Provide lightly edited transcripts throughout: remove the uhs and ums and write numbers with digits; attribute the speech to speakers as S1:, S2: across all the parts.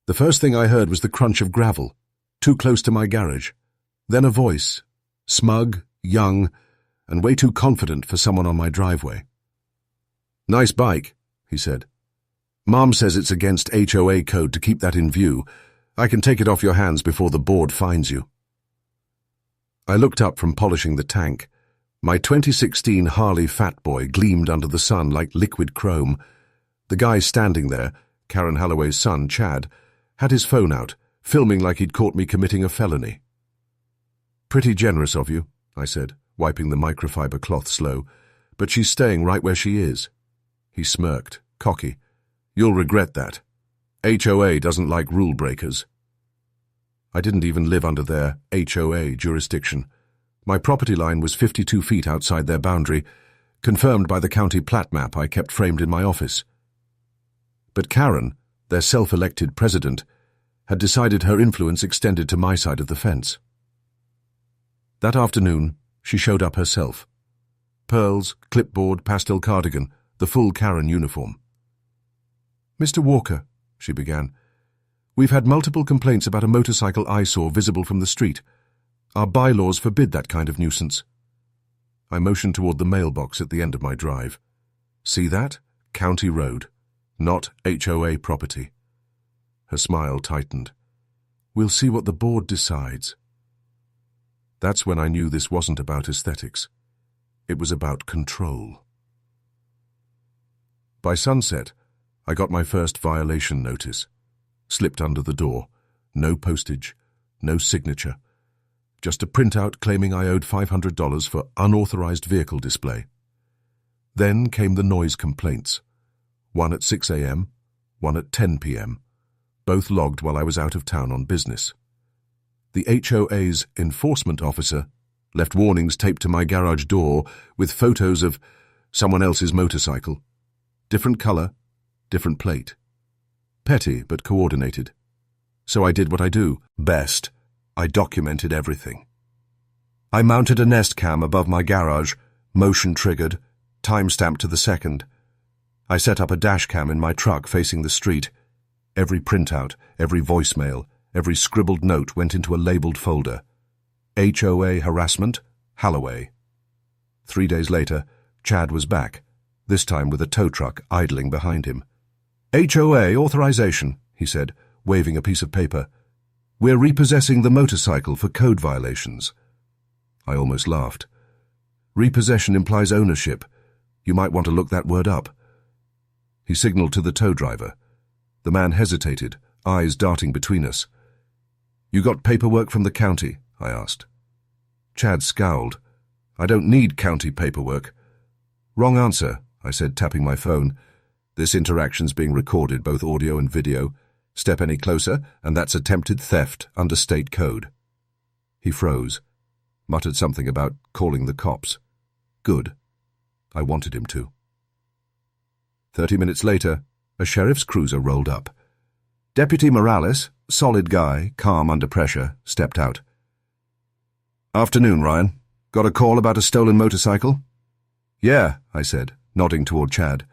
S1: The first thing I heard was the crunch of gravel, too close to my garage. Then a voice, smug, young, and way too confident for someone on my driveway. "Nice bike," he said. "Mom says it's against HOA code to keep that in view. I can take it off your hands before the board fines you." I looked up from polishing the tank. My 2016 Harley Fat Boy gleamed under the sun like liquid chrome. The guy standing there, Karen Holloway's son, Chad, had his phone out, filming like he'd caught me committing a felony. "Pretty generous of you," I said, wiping the microfiber cloth slow, "but she's staying right where she is." He smirked, cocky. "You'll regret that. HOA doesn't like rule breakers." I didn't even live under their HOA jurisdiction. My property line was 52 feet outside their boundary, confirmed by the county plat map I kept framed in my office. But Karen, their self-elected president, had decided her influence extended to my side of the fence. That afternoon, she showed up herself. Pearls, clipboard, pastel cardigan, the full Karen uniform. "Mr. Walker," she began, "we've had multiple complaints about a motorcycle eyesore visible from the street. Our bylaws forbid that kind of nuisance." I motioned toward the mailbox at the end of my drive. "See that? County road, not HOA property." Her smile tightened. "We'll see what the board decides." That's when I knew this wasn't about aesthetics. It was about control. By sunset, I got my first violation notice. Slipped under the door. No postage, no signature. Just a printout claiming I owed $500 for unauthorized vehicle display. Then came the noise complaints. One at 6 a.m., one at 10 p.m., both logged while I was out of town on business. The HOA's enforcement officer left warnings taped to my garage door with photos of someone else's motorcycle. Different color, different plate. Petty but coordinated. So I did what I do best. I documented everything. I mounted a Nest Cam above my garage, motion-triggered, time-stamped to the second. I set up a dash cam in my truck facing the street. Every printout, every voicemail, every scribbled note went into a labeled folder. HOA harassment, Holloway. 3 days later, Chad was back, this time with a tow truck idling behind him. "HOA authorization," he said, waving a piece of paper. "We're repossessing the motorcycle for code violations." I almost laughed. Repossession implies ownership. You might want to look that word up. He signaled to the tow driver. The man hesitated, eyes darting between us. "You got paperwork from the county?" I asked. Chad scowled. "I don't need county paperwork." "Wrong answer," I said, tapping my phone. "This interaction's being recorded, both audio and video. Step any closer, and that's attempted theft under state code." He froze, muttered something about calling the cops. Good. I wanted him to. 30 minutes later, a sheriff's cruiser rolled up. Deputy Morales, solid guy, calm under pressure, stepped out. "Afternoon, Ryan. Got a call about a stolen motorcycle?" "Yeah," I said, nodding toward Chad.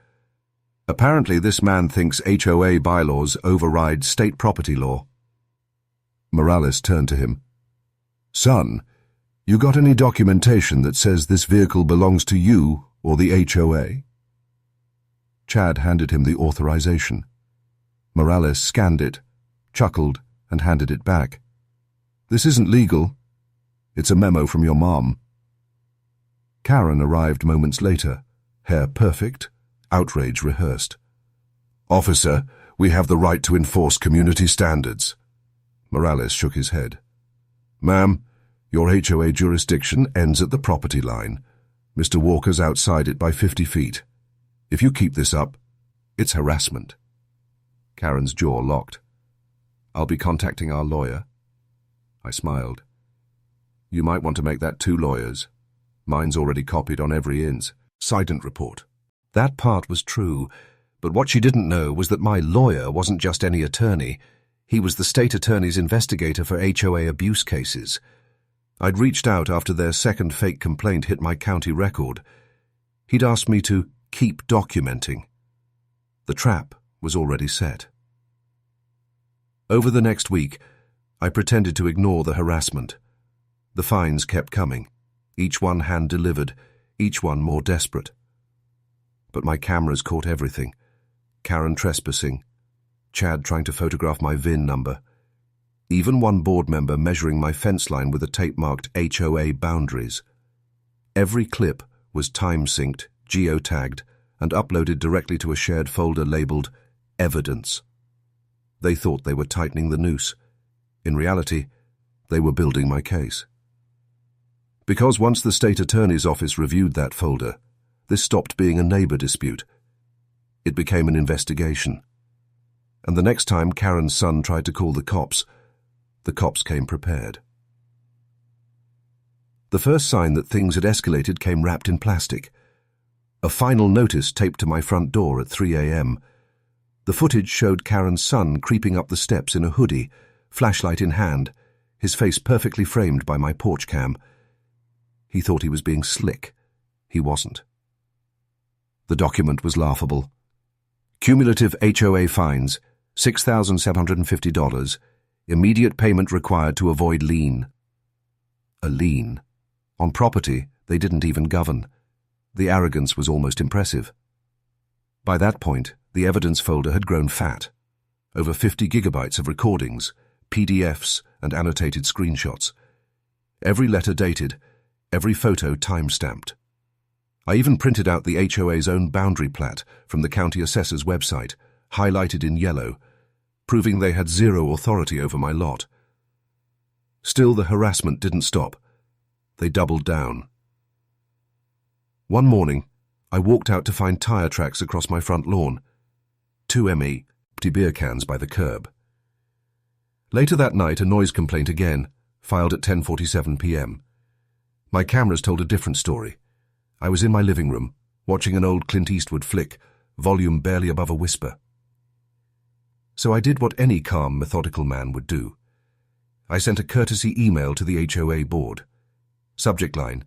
S1: "Apparently this man thinks HOA bylaws override state property law." Morales turned to him. "Son, you got any documentation that says this vehicle belongs to you or the HOA?" Chad handed him the authorization. Morales scanned it, chuckled, and handed it back. "This isn't legal. It's a memo from your mom." Karen arrived moments later, hair perfect, outrage rehearsed. "Officer, we have the right to enforce community standards." Morales shook his head. "Ma'am, your HOA jurisdiction ends at the property line. Mr. Walker's outside it by 50 feet. If you keep this up, it's harassment." Karen's jaw locked. "I'll be contacting our lawyer." I smiled. "You might want to make that 2 lawyers. Mine's already copied on every ins. Silent report." That part was true, but what she didn't know was that my lawyer wasn't just any attorney. He was the state attorney's investigator for HOA abuse cases. I'd reached out after their second fake complaint hit my county record. He'd asked me to keep documenting. The trap was already set. Over the next week, I pretended to ignore the harassment. The fines kept coming, each one hand-delivered, each one more desperate. But my cameras caught everything. Karen trespassing, Chad trying to photograph my VIN number, even one board member measuring my fence line with a tape-marked HOA boundaries. Every clip was time-synced, geotagged, and uploaded directly to a shared folder labeled Evidence. They thought they were tightening the noose. In reality, they were building my case. Because once the state attorney's office reviewed that folder, this stopped being a neighbor dispute. It became an investigation. And the next time Karen's son tried to call the cops came prepared. The first sign that things had escalated came wrapped in plastic. A final notice taped to my front door at 3 a.m. The footage showed Karen's son creeping up the steps in a hoodie, flashlight in hand, his face perfectly framed by my porch cam. He thought he was being slick. He wasn't. The document was laughable. Cumulative HOA fines, $6,750. Immediate payment required to avoid lien. A lien. On property they didn't even govern. The arrogance was almost impressive. By that point, the evidence folder had grown fat. Over 50 gigabytes of recordings, PDFs, and annotated screenshots. Every letter dated, every photo time-stamped. I even printed out the HOA's own boundary plat from the county assessor's website, highlighted in yellow, proving they had zero authority over my lot. Still, the harassment didn't stop. They doubled down. One morning, I walked out to find tire tracks across my front lawn. 2 empty beer cans by the curb. Later that night, a noise complaint again, filed at 10:47 p.m. My cameras told a different story. I was in my living room, watching an old Clint Eastwood flick, volume barely above a whisper. So I did what any calm, methodical man would do. I sent a courtesy email to the HOA board. Subject line: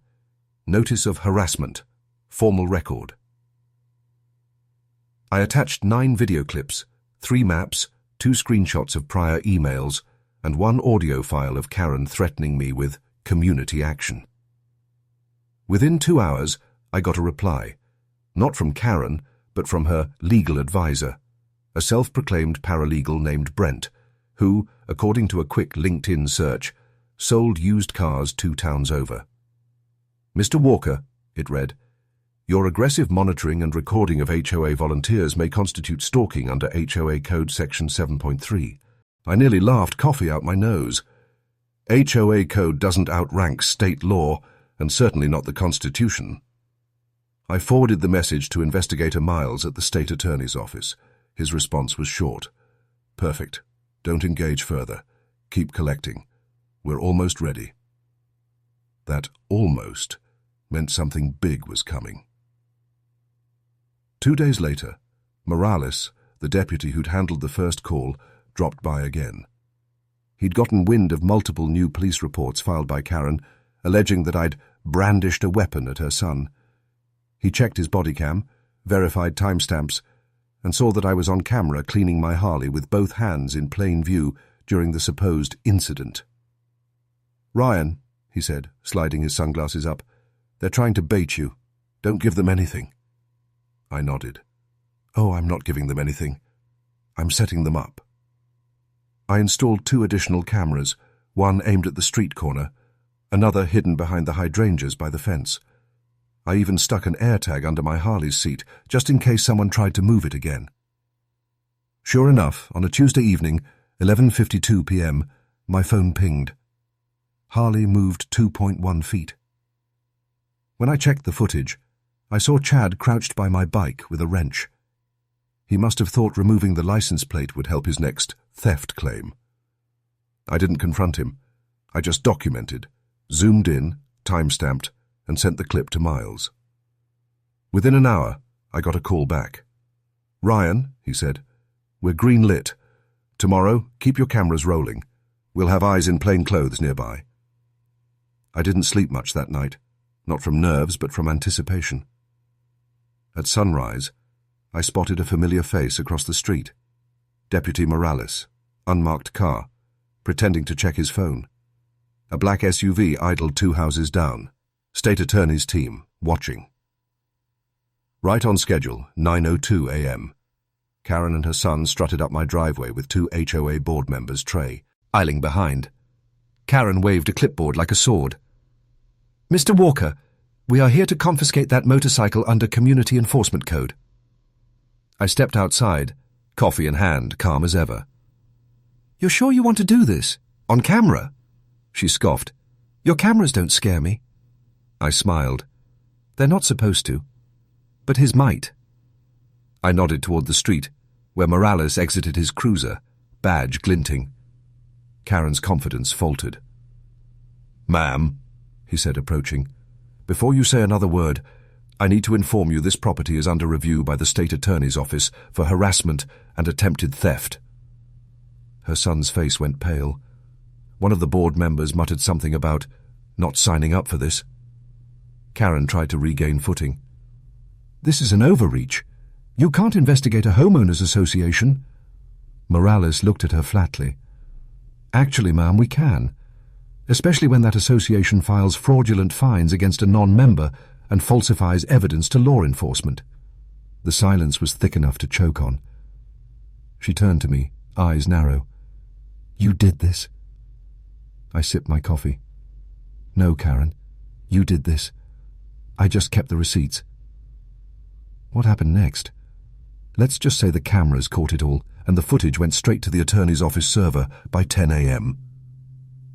S1: Notice of harassment. Formal record. I attached 9 video clips, 3 maps, 2 screenshots of prior emails, and 1 audio file of Karen threatening me with community action. Within 2 hours, I got a reply, not from Karen, but from her legal advisor, a self-proclaimed paralegal named Brent, who, according to a quick LinkedIn search, sold used cars 2 towns over. Mr. Walker, it read, your aggressive monitoring and recording of HOA volunteers may constitute stalking under HOA Code Section 7.3. I nearly laughed coffee out my nose. HOA Code doesn't outrank state law, and certainly not the Constitution. I forwarded the message to Investigator Miles at the State Attorney's office. His response was short. Perfect. Don't engage further. Keep collecting. We're almost ready. That almost meant something big was coming. 2 days later, Morales, the deputy who'd handled the first call, dropped by again. He'd gotten wind of multiple new police reports filed by Karen, alleging that I'd brandished a weapon at her son. He checked his body cam, verified timestamps, and saw that I was on camera cleaning my Harley with both hands in plain view during the supposed incident. Ryan, he said, sliding his sunglasses up, they're trying to bait you. Don't give them anything. I nodded. Oh, I'm not giving them anything. I'm setting them up. I installed 2 additional cameras, one aimed at the street corner, another hidden behind the hydrangeas by the fence. I even stuck an AirTag under my Harley's seat, just in case someone tried to move it again. Sure enough, on a Tuesday evening, 11:52 p.m., my phone pinged. Harley moved 2.1 feet. When I checked the footage, I saw Chad crouched by my bike with a wrench. He must have thought removing the license plate would help his next theft claim. I didn't confront him. I just documented, zoomed in, time-stamped, and sent the clip to Miles. Within an hour, I got a call back. Ryan, he said, we're green lit. Tomorrow, keep your cameras rolling. We'll have eyes in plain clothes nearby. I didn't sleep much that night, not from nerves but from anticipation. At sunrise, I spotted a familiar face across the street. Deputy Morales, unmarked car, pretending to check his phone. A black SUV idled 2 houses down. State Attorney's team, watching. Right on schedule, 9:02 a.m. Karen and her son strutted up my driveway with 2 HOA board members, Trey, eiling behind. Karen waved a clipboard like a sword. "Mr. Walker, we are here to confiscate that motorcycle under Community Enforcement Code." I stepped outside, coffee in hand, calm as ever. "You're sure you want to do this? On camera?" She scoffed. "Your cameras don't scare me." I smiled. "They're not supposed to. But his might." I nodded toward the street, where Morales exited his cruiser, badge glinting. Karen's confidence faltered. "Ma'am," he said, approaching, "before you say another word, I need to inform you this property is under review by the State Attorney's Office for harassment and attempted theft." Her son's face went pale. One of the board members muttered something about not signing up for this. Karen tried to regain footing. "This is an overreach. You can't investigate a homeowners association." Morales looked at her flatly. "Actually, ma'am, we can, especially when that association files fraudulent fines against a non-member and falsifies evidence to law enforcement." The silence was thick enough to choke on. She turned to me, eyes narrow. "You did this?" I sipped my coffee. "No, Karen, you did this. I just kept the receipts." What happened next? Let's just say the cameras caught it all, and the footage went straight to the attorney's office server by 10 a.m.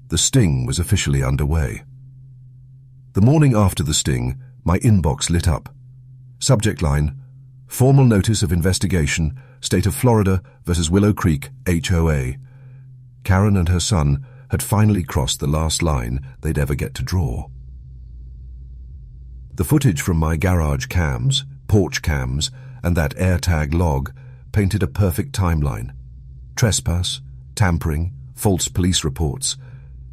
S1: The sting was officially underway. The morning after the sting, my inbox lit up. Subject line: Formal Notice of Investigation, State of Florida versus Willow Creek, HOA. Karen and her son had finally crossed the last line they'd ever get to draw. The footage from my garage cams, porch cams, and that AirTag log painted a perfect timeline. Trespass, tampering, false police reports,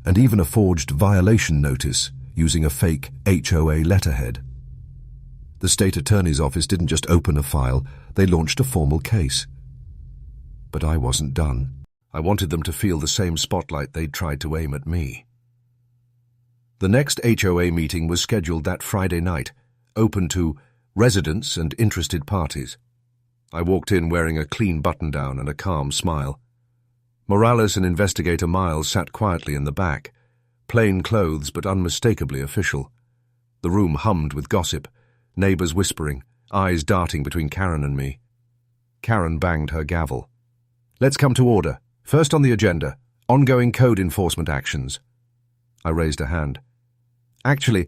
S1: and even a forged violation notice using a fake HOA letterhead. The state attorney's office didn't just open a file, they launched a formal case. But I wasn't done. I wanted them to feel the same spotlight they'd tried to aim at me. The next HOA meeting was scheduled that Friday night, open to residents and interested parties. I walked in wearing a clean button-down and a calm smile. Morales and Investigator Miles sat quietly in the back, plain clothes but unmistakably official. The room hummed with gossip, neighbors whispering, eyes darting between Karen and me. Karen banged her gavel. "Let's come to order. First on the agenda, ongoing code enforcement actions." I raised a hand. "Actually,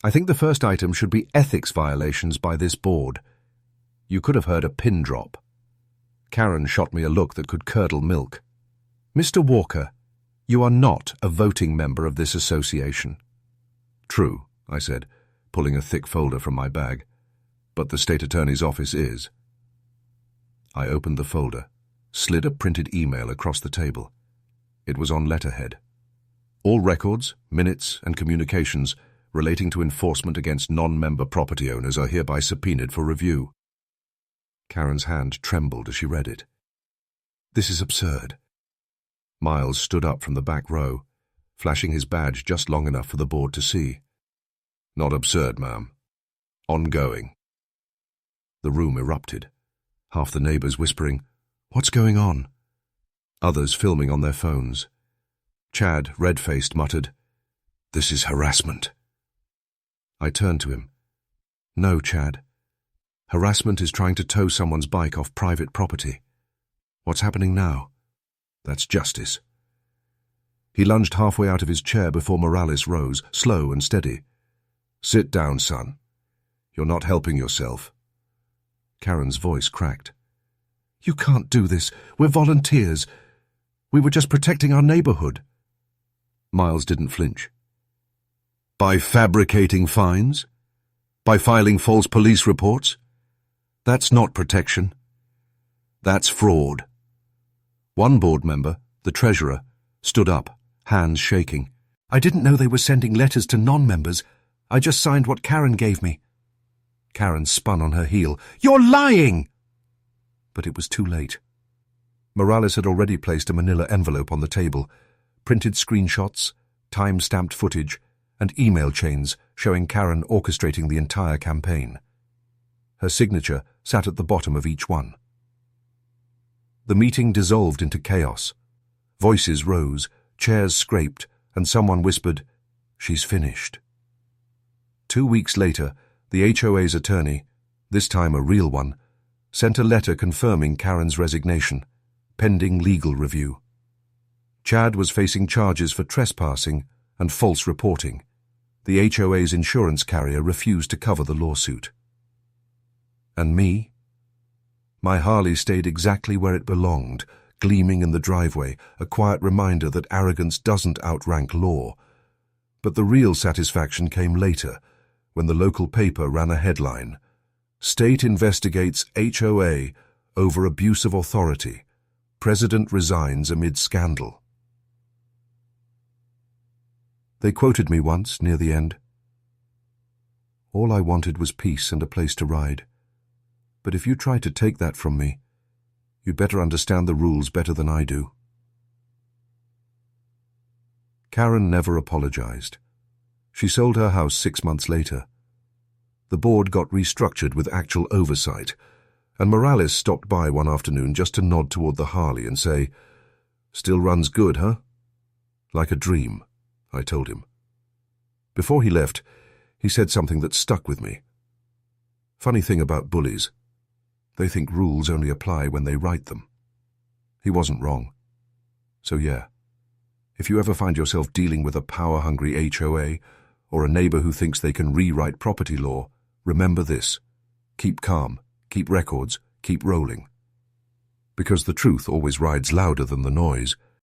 S1: I think the first item should be ethics violations by this board." You could have heard a pin drop. Karen shot me a look that could curdle milk. "Mr. Walker, you are not a voting member of this association." "True," I said, pulling a thick folder from my bag. "But the state attorney's office is." I opened the folder, slid a printed email across the table. It was on letterhead. "All records, minutes, and communications relating to enforcement against non-member property owners are hereby subpoenaed for review." Karen's hand trembled as she read it. "This is absurd." Miles stood up from the back row, flashing his badge just long enough for the board to see. "Not absurd, ma'am. Ongoing." The room erupted, half the neighbors whispering, "What's going on?" Others filming on their phones. Chad, red-faced, muttered, "This is harassment." I turned to him. "No, Chad. Harassment is trying to tow someone's bike off private property. What's happening now? That's justice." He lunged halfway out of his chair before Morales rose, slow and steady. "Sit down, son. You're not helping yourself." Karen's voice cracked. "You can't do this. We're volunteers. We were just protecting our neighborhood." Miles didn't flinch. "By fabricating fines? By filing false police reports? That's not protection. That's fraud." One board member, the treasurer, stood up, hands shaking. "I didn't know they were sending letters to non-members. I just signed what Karen gave me." Karen spun on her heel. "You're lying!" But it was too late. Morales had already placed a manila envelope on the table, printed screenshots, time-stamped footage, and email chains showing Karen orchestrating the entire campaign. Her signature sat at the bottom of each one. The meeting dissolved into chaos. Voices rose, chairs scraped, and someone whispered, "She's finished." 2 weeks later, the HOA's attorney, this time a real one, sent a letter confirming Karen's resignation, pending legal review. Chad was facing charges for trespassing and false reporting. The HOA's insurance carrier refused to cover the lawsuit. And me? My Harley stayed exactly where it belonged, gleaming in the driveway, a quiet reminder that arrogance doesn't outrank law. But the real satisfaction came later, when the local paper ran a headline, "State investigates HOA over abuse of authority. President resigns amid scandal." They quoted me once near the end. "All I wanted was peace and a place to ride. But if you try to take that from me, you better understand the rules better than I do." Karen never apologized. She sold her house 6 months later. The board got restructured with actual oversight, and Morales stopped by one afternoon just to nod toward the Harley and say, "Still runs good, huh?" "Like a dream," I told him. Before he left, he said something that stuck with me. Funny thing about bullies, they think rules only apply when they write them. He wasn't wrong. So yeah, if you ever find yourself dealing with a power-hungry HOA or a neighbor who thinks they can rewrite property law, remember this: keep calm, keep records, keep rolling. Because the truth always rides louder than the noise.